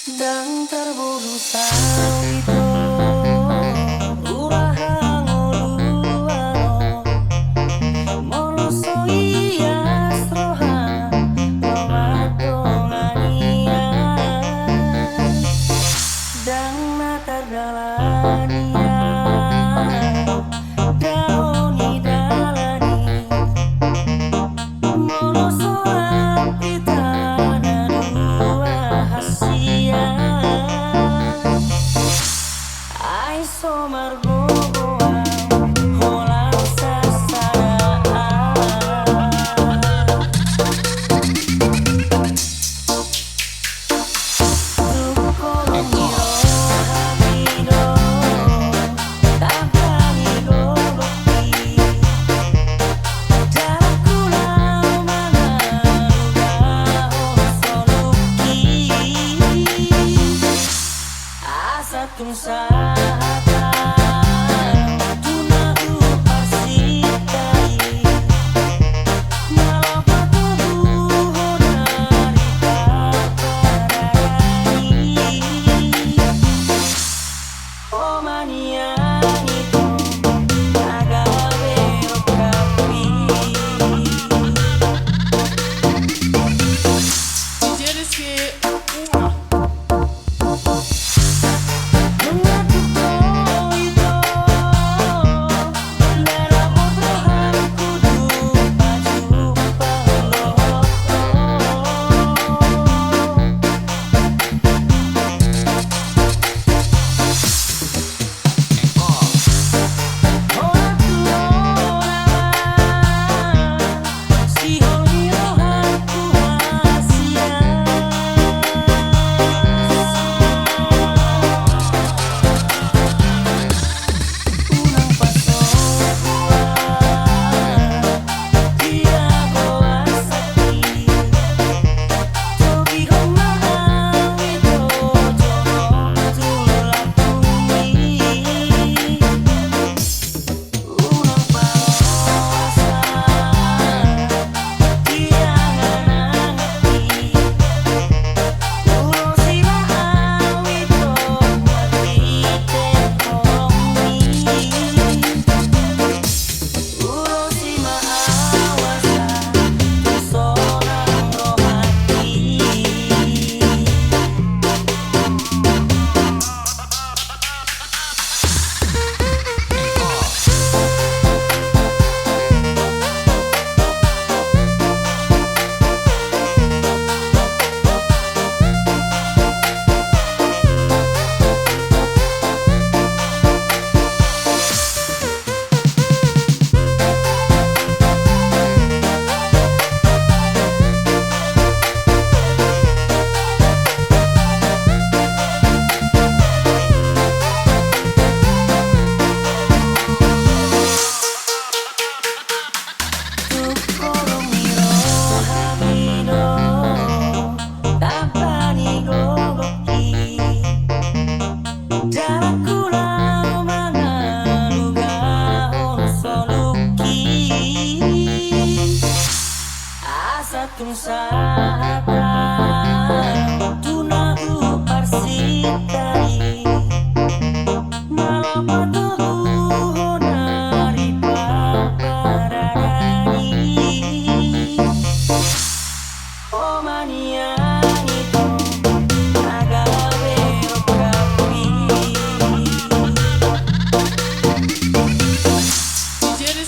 Dan terburu sawito urahang uluaro moloso iastroha romadongania dan natardalania daoni dalani moloso lampita dua hasia ai somargo Tung sahata tuna uparsitari malapatuhu nari paparani omaniani to agawe okapi Jadi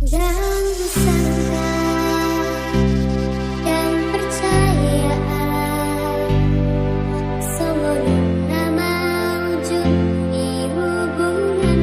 dan sangka dan percaya semoga nama wujud di hubungan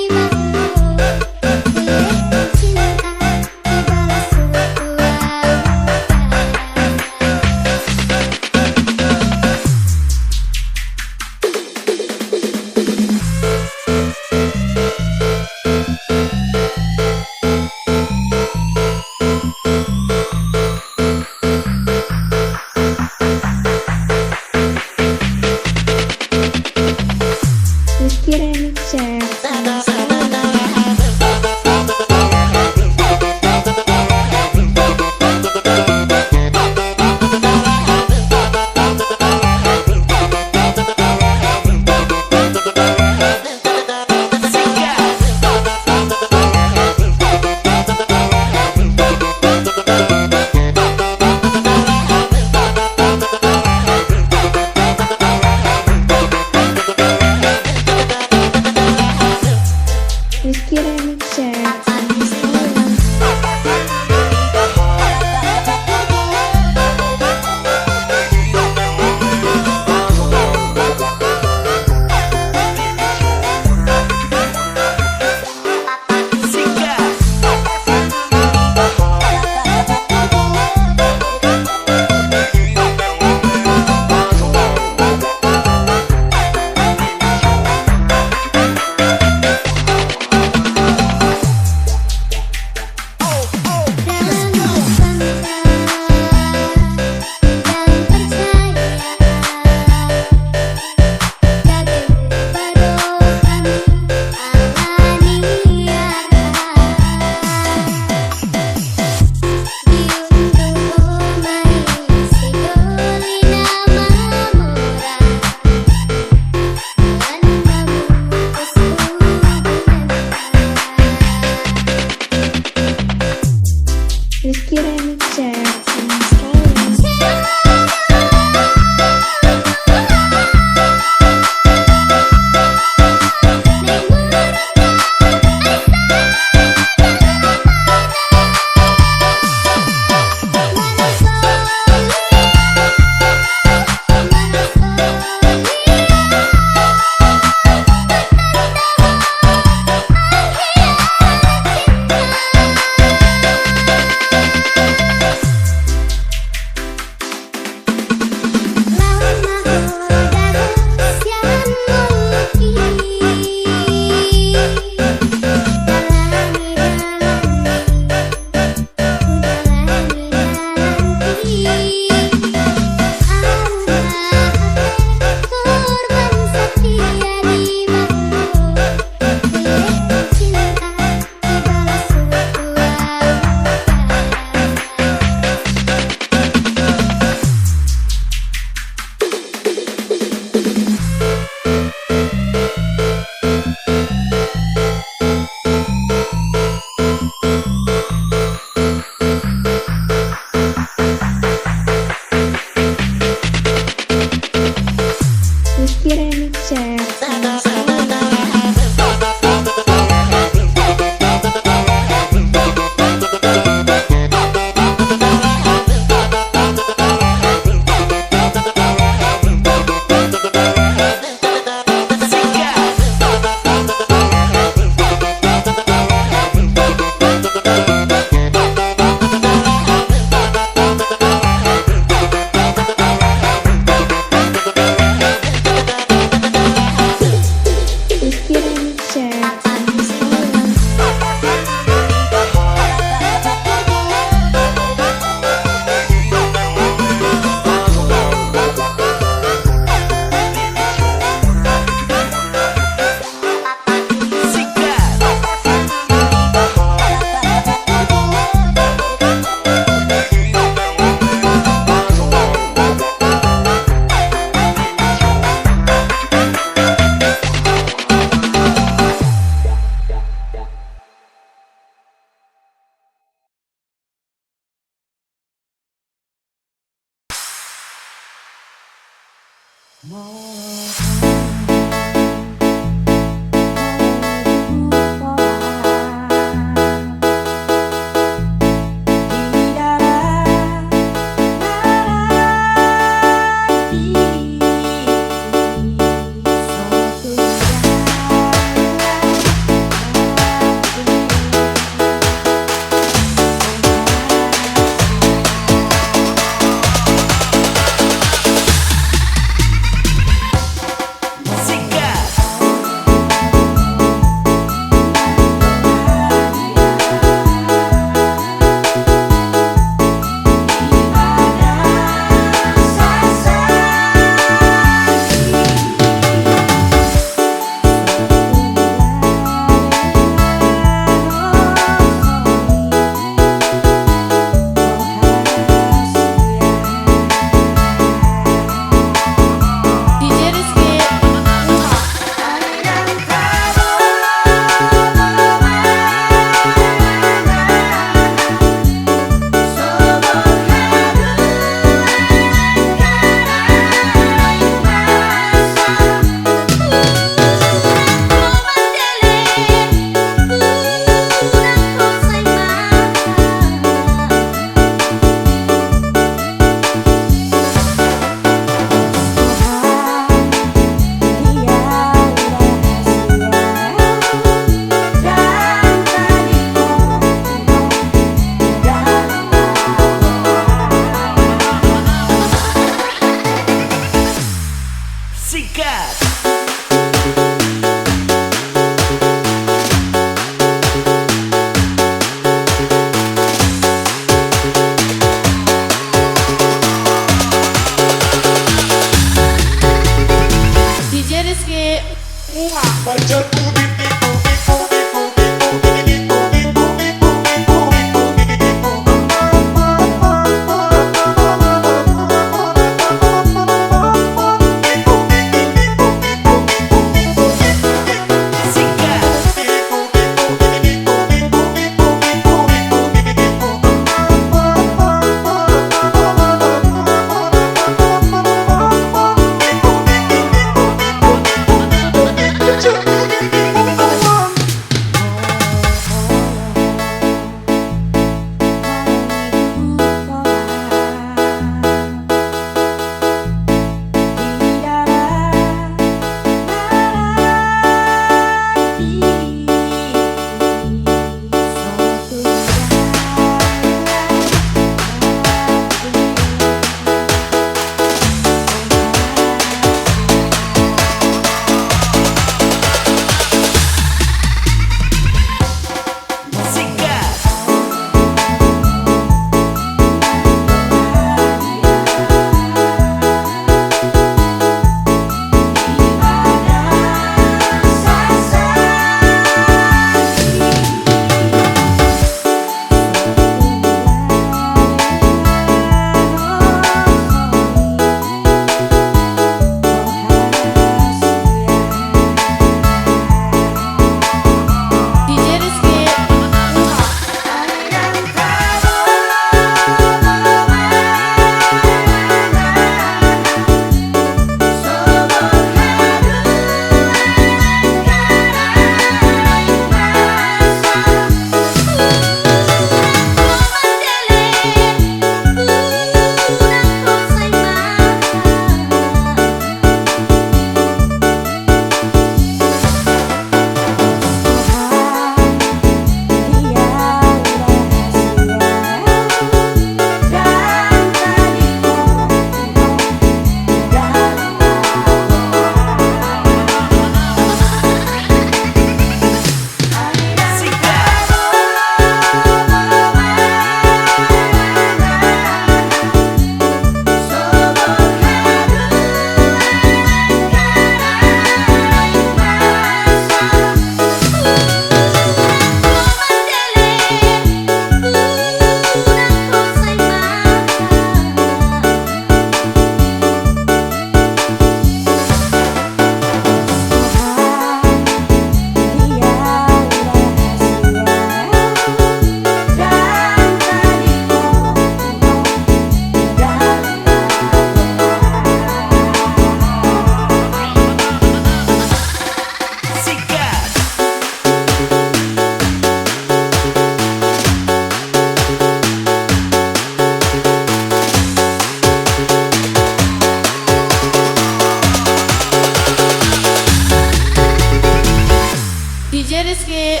DJ Rizky.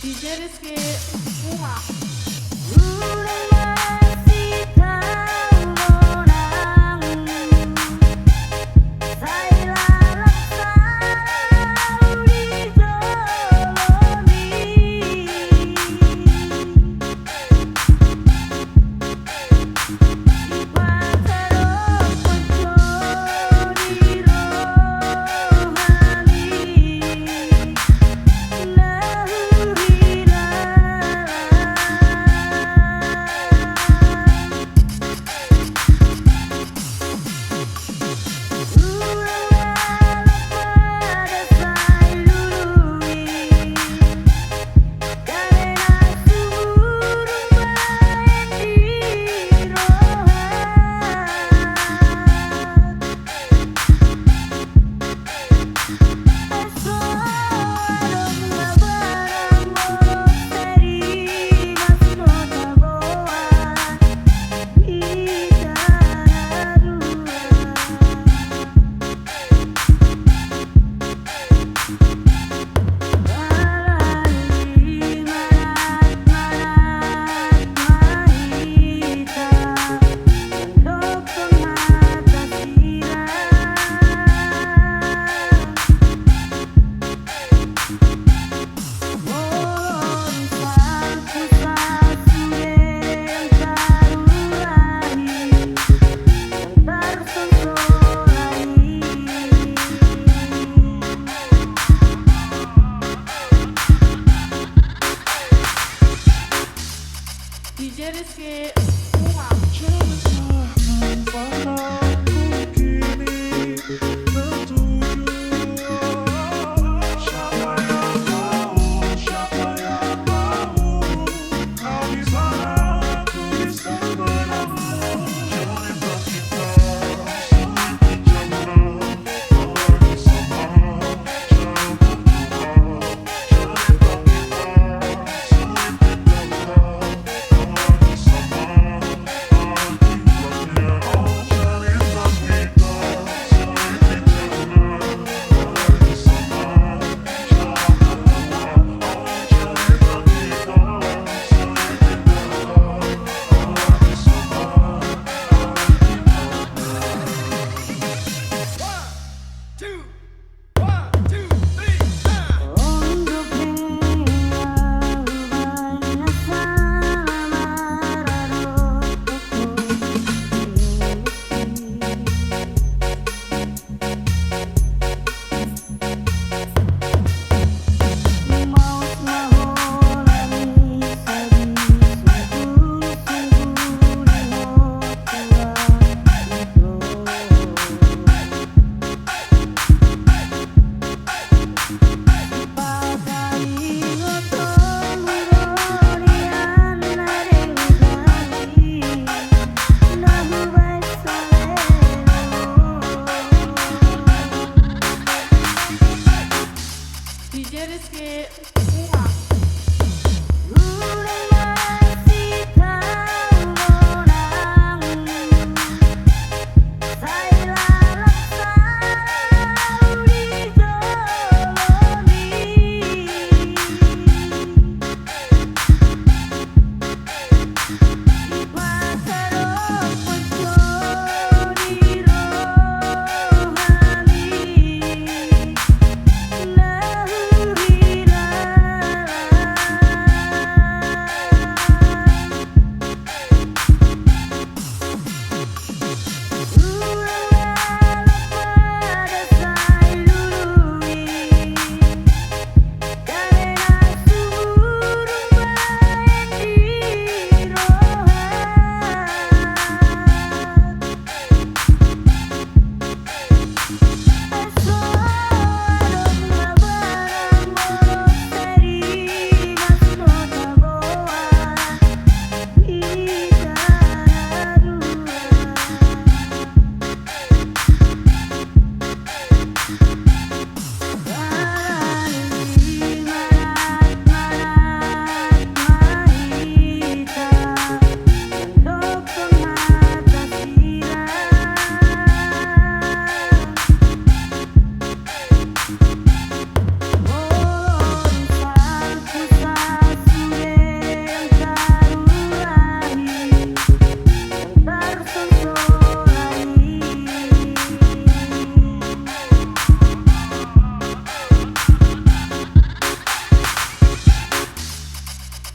DJ Rizky. DJ Rizky. Sama DJ Rizky.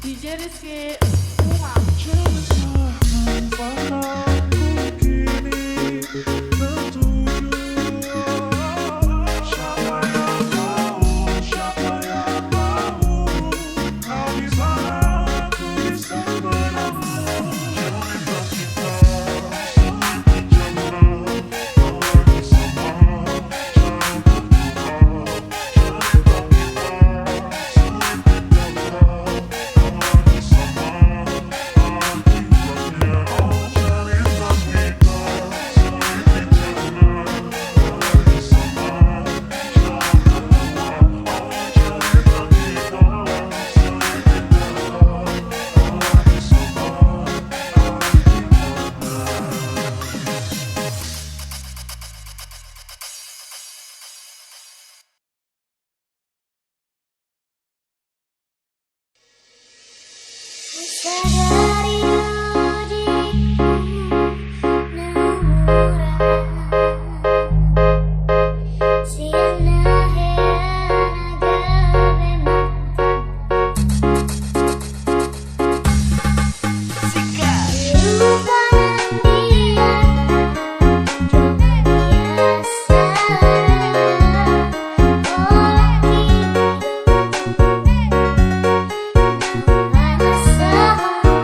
DJ Rizky. Sadari diriku naura Siana heana gabe Lupakan dia Jangan biasa Olah kita Rasa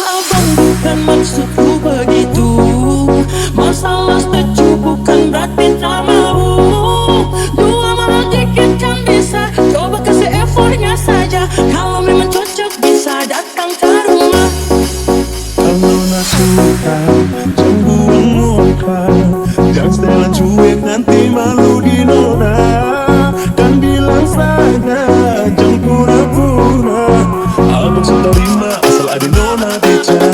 abang, bukan maksudku begitu. Masalah setuju bukan berarti tak mau. Dua malah dikit kan bisa, coba kasih effortnya saja. Kalau memang cocok bisa datang ke rumah. Kalau nak suka jangan buang muka, jangan setelan cuek nanti malu di nona. Kan bilang saja jangan pura-pura, abang sudah terima asal ada nona bicara.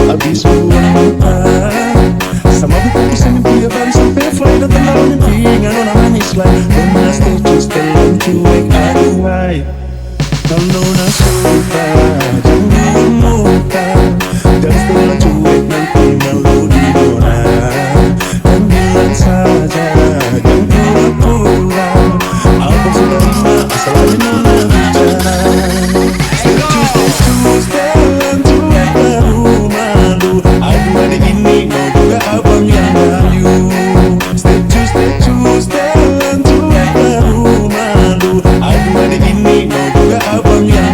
Habis buang muka sama buku pusing mimpi baru sampai fly datang lawan mimpi dengan nona manis lain. Nona setuju setelan cuek aduhai. Kalau nona suka jangan buang muka, jangan setelan cuek nanti malu di nona. Dan bilang saja jangan pura-pura, abang sudah terima asal ada nona bicara. Setuju setelan cuek baru malu, aduh adik ini mau juga abang yang rayu. Setuju setelan cuek baru malu, aduh adik ini mau juga abang yang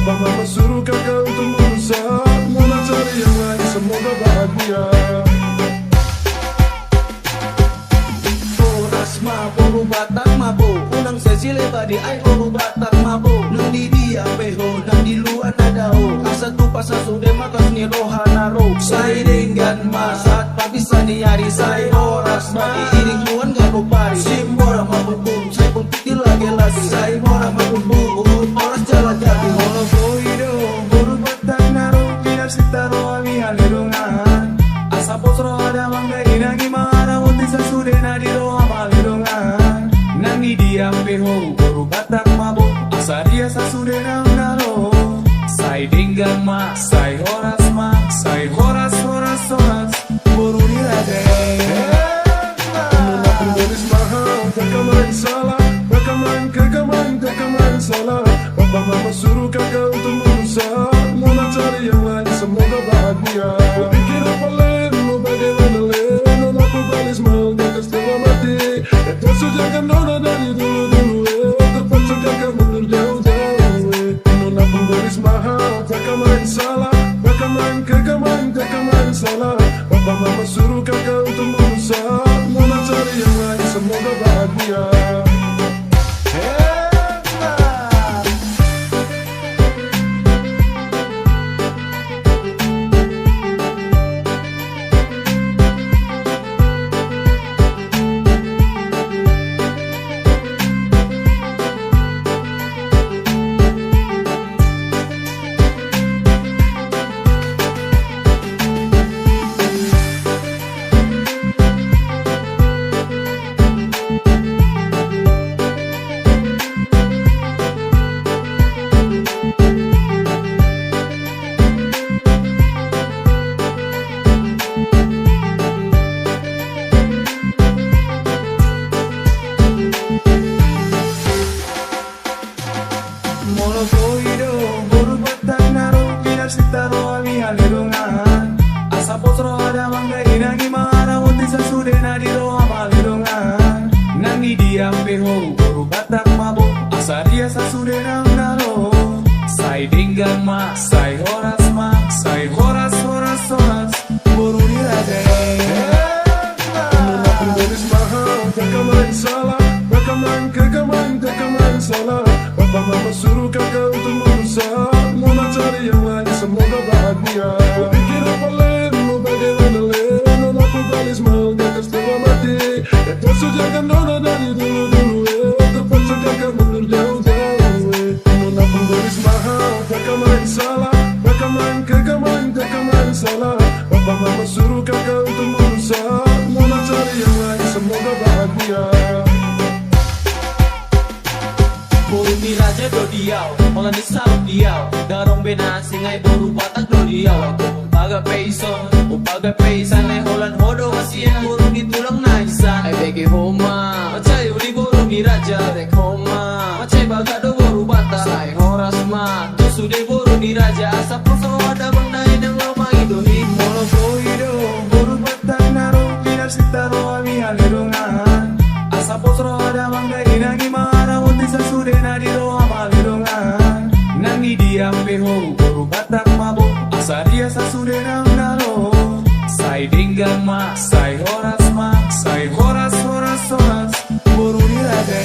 Papa mama suruh kakak untuk berusaha, mana cari yang lain semoga bahagia. Oras mabo, batang mabo, unang sesile badi ay oro batang mabo. Nang di dia peho, nang di luar nadao, asa tu pasa sude makas ni rohana ro. Say dengan masat pagi sani hari say oras ma iring tuan gak pari. Simbora mabubum, say pun titil lagi say mora mabubum, oras jalan jati. Holo boido, buru batang naro, pinar sitaro ami halirungan. Asa posro ada mangga inagi mara, unti sa sude nadiro amalirungan. Nangi diam peho, buru batang mabo, asa dia sa sude naro. Say dinggang ma, say horas ma, say horas horas horas, buru nirade. Nona pemberis mahal, kagamain salah, kagamain salah. Papa mama suruh kakak untuk berusaha, nona cari yang lain semoga bahagia. Pikir apa lain, mau bagaimana lain, nona pemberis mahal, kakak setengah mati. Dan jangan nona dari dulu terpaksa kakak mundur jauh-jauh. Nona pemberis mahal, kagamain salah, kagamain salah. Papa mama suruh kakak untuk berusaha, nona cari yang lain semoga bahagia. Molo boido, buru batang naro, pinar sitaro ami halirungan. Asa posro ada mangga inagi mara, unti sa sude nadiro amalirungan. Nangi diam peho, buru batang mabo, asa dia sa sude naro. Say dinggang ma, say horas ma, say horas horas horas, buru nirade. Nona pemberis mahal, kagamain salah, kagamain salah. Papa mama suruh kakak untuk berusaha, nona cari yang lain semoga bahagia. Pikir apa lain, mau bagaimana lain, nona pemberis mahal, kakak setengah mati. Dan jangan nona dari dulu terpaksa kakak mundur jauh-jauh. Nona pemberis mahal, kagamain salah, kagamain salah. Papa mama suruh kakak untuk berusaha, nona cari yang lain semoga bahagia. Buru ni raja do diaw, orang di saluk diaw. Darong bena singai buru batak do diaw. Upaga peisan ay holan hodo masien buru ni tulang na isan. Ay bege homa, macay uli buru ni raja dek homa. Macay baga do buru batak, say horas ma. Tusu de buru ni raja, asa poso ada bangdai ng loma idohin. Molo boido, buru batak naro, pinar sitaro ami halirungan. Asa posro ada mangga inagi mara, unti sa sude nadiro amalirungan. Nangi diam peho, buru batang mabo, asa dia sa sude naro. Say dinggang ma, say horas ma, say horas horas horas, buru nirade.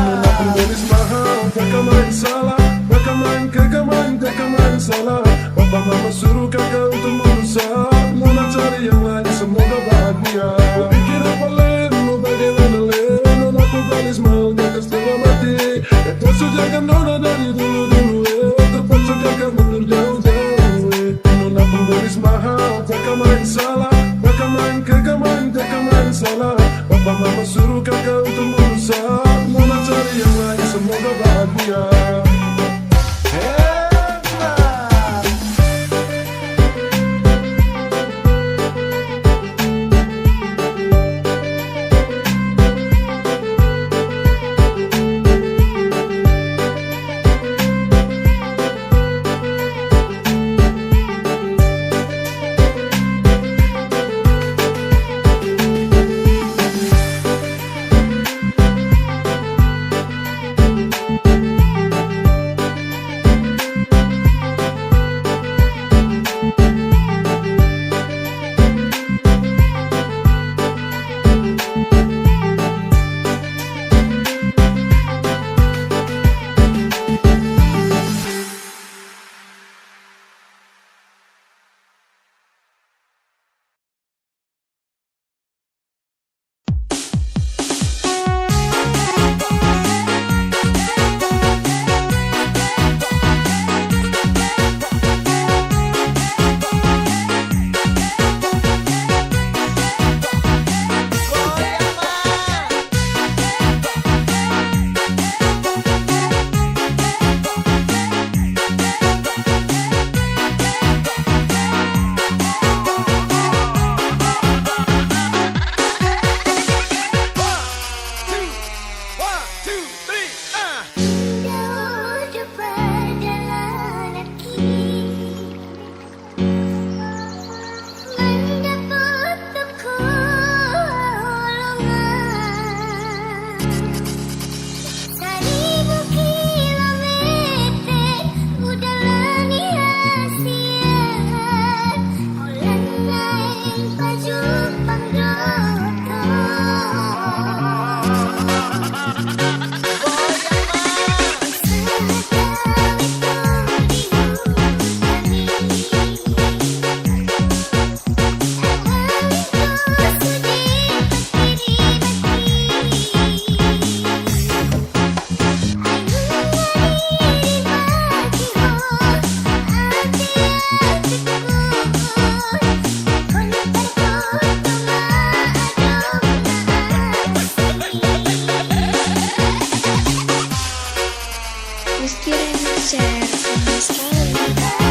Nona pemberis mahal, kagamain salah, kagamain salah. Papa mama suruh kakak untuk berusaha, nona cari yang lain semoga bahagia. Pikir apa lain, mau bagaimana lain, nona pemberis mahal, kakak setengah mati. Dan jangan nona dari dulu terpaksa kakak mundur jauh-jauh. Nona pemberis mahal, kagamain salah, kagamain salah. Papa mama suruh kakak untuk berusaha, nona cari yang lain semoga bahagia. share sama sekali.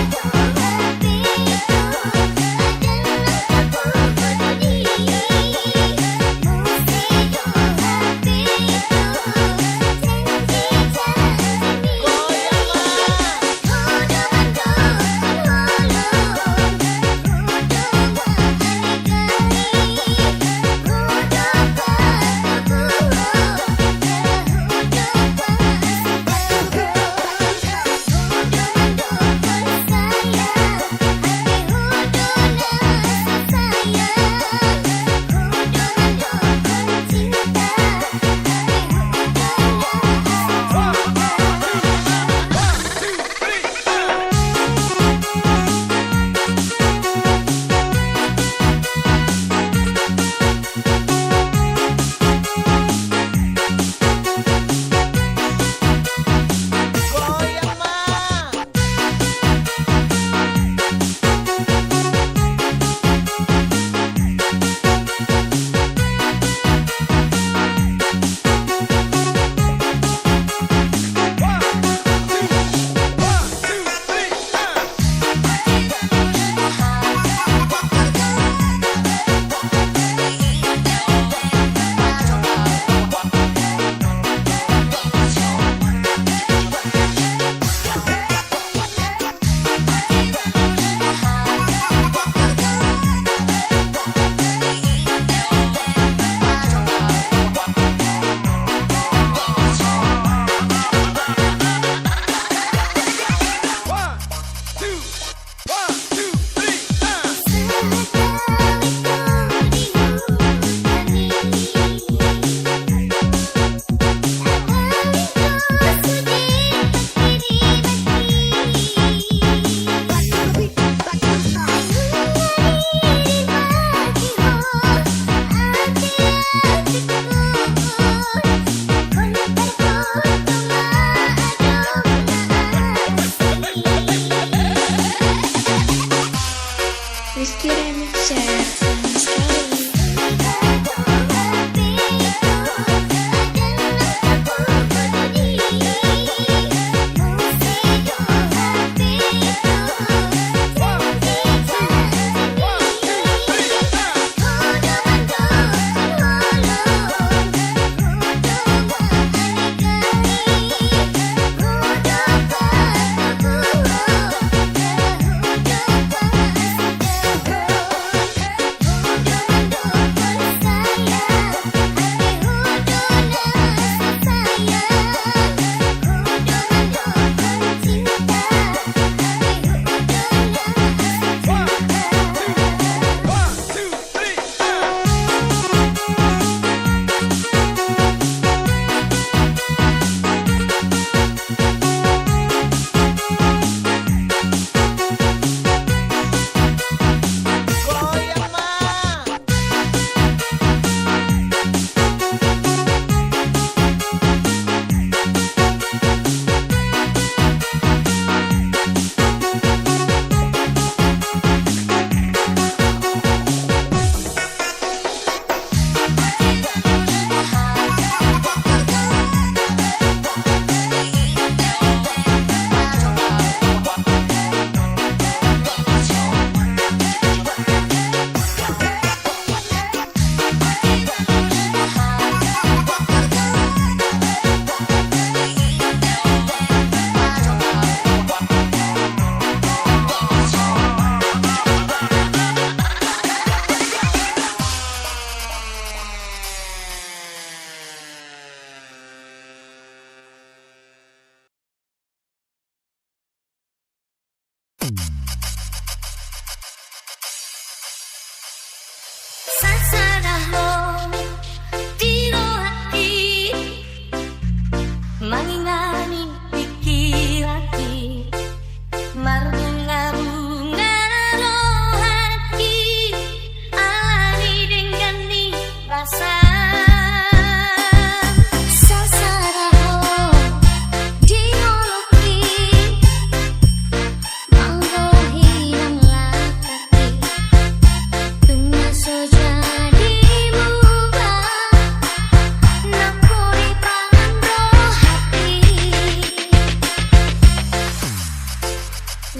Rizky Remix share sama sekali.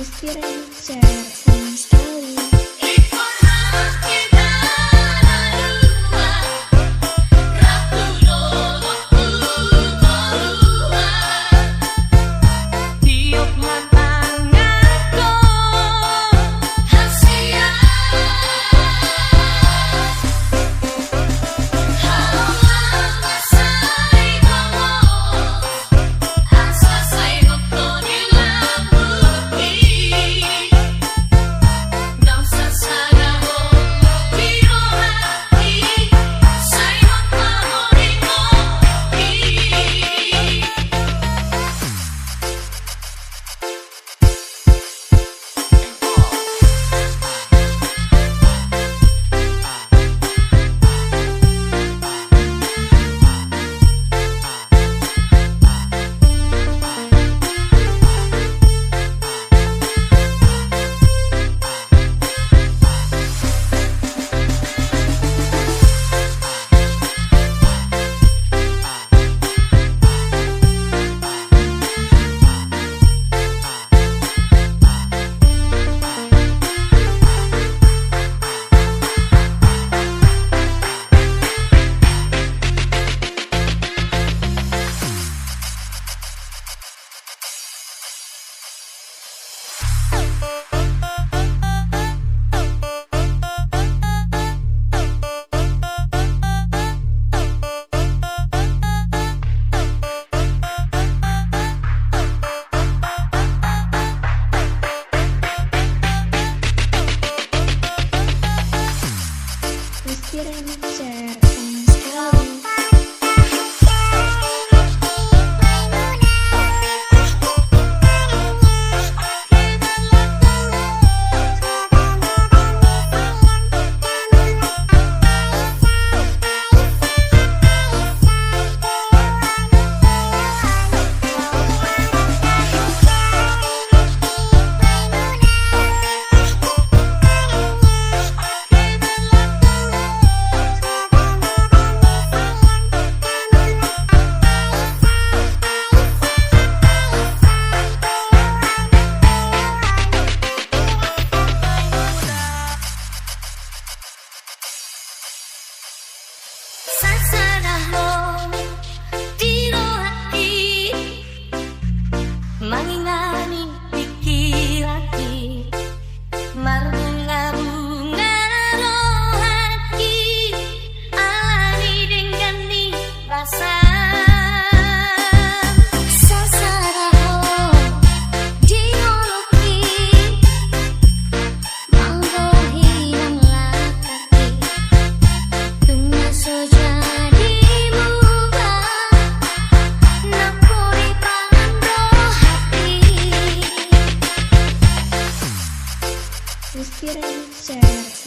Rizky Remixer, sayang sekali. Rizky Remixer, sayang sekali. Mangingani pikiranki Marbunga-bunga rohani Alani dengan ni rasa Sasaraho diologi Manggohinanglah kaki Dunia sejadi mubah Nakuri Rizky Remixer.